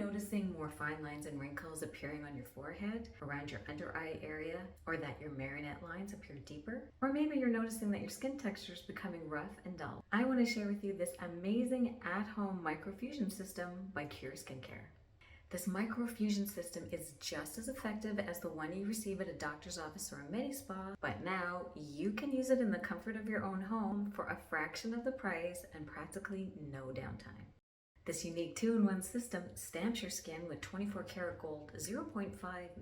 noticing more fine lines and wrinkles appearing on your forehead, around your under eye area, or that your marionette lines appear deeper? Or maybe you're noticing that your skin texture is becoming rough and dull. I want to share with you this amazing at-home microfusion system by Qure Skincare. This microfusion system is just as effective as the one you receive at a doctor's office or a medi-spa, but now you can use it in the comfort of your own home for a fraction of the price and practically no downtime. This unique 2-in-1 system stamps your skin with 24 karat gold 0.5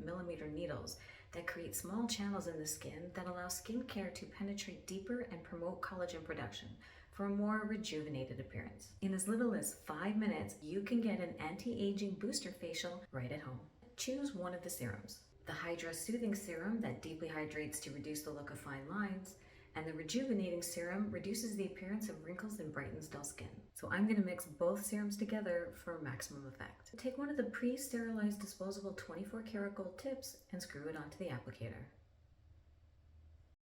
millimeter needles that create small channels in the skin that allow skincare to penetrate deeper and promote collagen production for a more rejuvenated appearance. In as little as 5 minutes, you can get an anti-aging booster facial right at home. Choose one of the serums. The Hydra-Soothing Serum that deeply hydrates to reduce the look of fine lines, and the Rejuventating Serum reduces the appearance of wrinkles and brightens dull skin. So I'm going to mix both serums together for maximum effect. Take one of the pre-sterilized disposable 24 karat gold tips and screw it onto the applicator.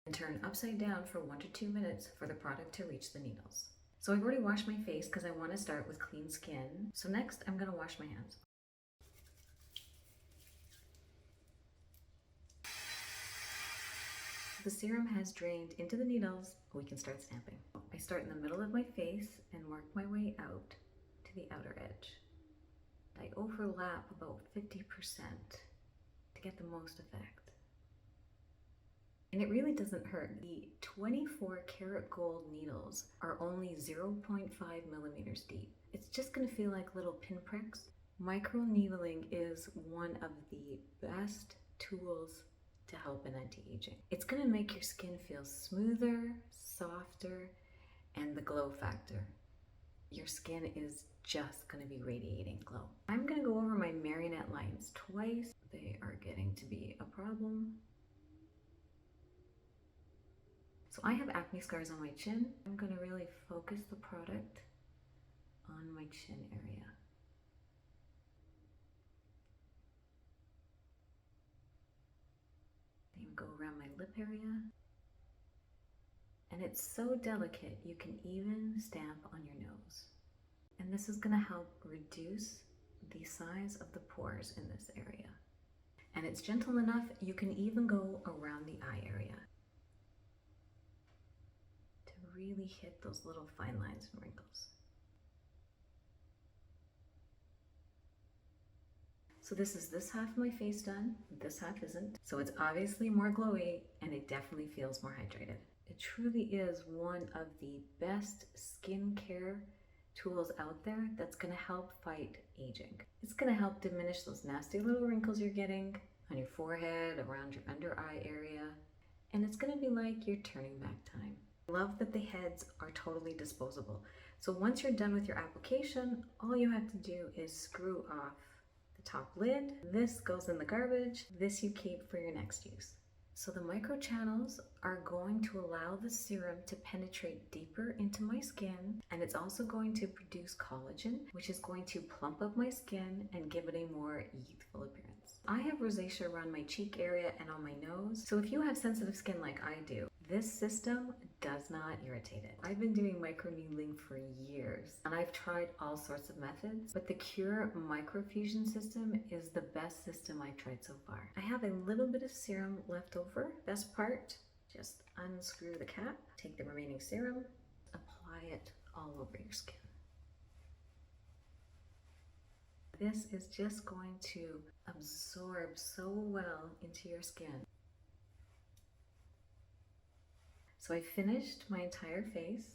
And turn upside down for 1 to 2 minutes for the product to reach the needles. So I've already washed my face because I want to start with clean skin. So next I'm going to wash my hands. The serum has drained into the needles, we can start stamping. I start in the middle of my face and work my way out to the outer edge. I overlap about 50% to get the most effect. And it really doesn't hurt. The 24 karat gold needles are only 0.5 millimeters deep. It's just going to feel like little pinpricks. Microneedling is one of the best tools to help in anti-aging. It's going to make your skin feel smoother, softer, and the glow factor. Your skin is just going to be radiating glow. I'm going to go over my marionette lines twice. They are getting to be a problem. So I have acne scars on my chin. I'm going to really focus the product on my chin area. Then go around my lip area. And it's so delicate, you can even stamp on your nose. And this is going to help reduce the size of the pores in this area. And it's gentle enough, you can even go around the eye area to really hit those little fine lines and wrinkles. So this is this half of my face done, this half isn't. So it's obviously more glowy and it definitely feels more hydrated. It truly is one of the best skincare tools out there that's going to help fight aging. It's going to help diminish those nasty little wrinkles you're getting on your forehead, around your under eye area, and it's going to be like you're turning back time. I love that the heads are totally disposable. So once you're done with your application, all you have to do is screw off the top lid. This goes in the garbage. This you keep for your next use. So the microchannels are going to allow the serum to penetrate deeper into my skin, and it's also going to produce collagen, which is going to plump up my skin and give it a more youthful appearance. I have rosacea around my cheek area and on my nose, so if you have sensitive skin like I do, this system does not irritate it. I've been doing microneedling for years, and I've tried all sorts of methods, but the Qure microfusion system is the best system I've tried so far. I have a little bit of serum left over. Best part, just unscrew the cap, take the remaining serum, apply it all over your skin. This is just going to absorb so well into your skin. So I finished my entire face.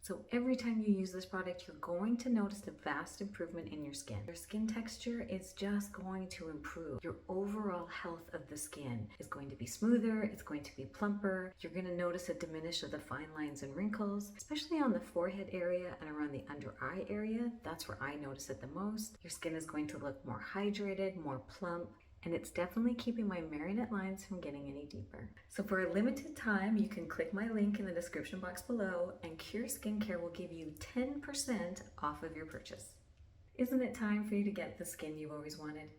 So every time you use this product, you're going to notice a vast improvement in your skin. Your skin texture is just going to improve. Your overall health of the skin is going to be smoother, it's going to be plumper. You're going to notice a diminish of the fine lines and wrinkles, especially on the forehead area and around the under eye area. That's where I notice it the most. Your skin is going to look more hydrated, more plump, and it's definitely keeping my marionette lines from getting any deeper. So for a limited time, you can click my link in the description box below and Qure Skincare will give you 10% off of your purchase. Isn't it time for you to get the skin you've always wanted?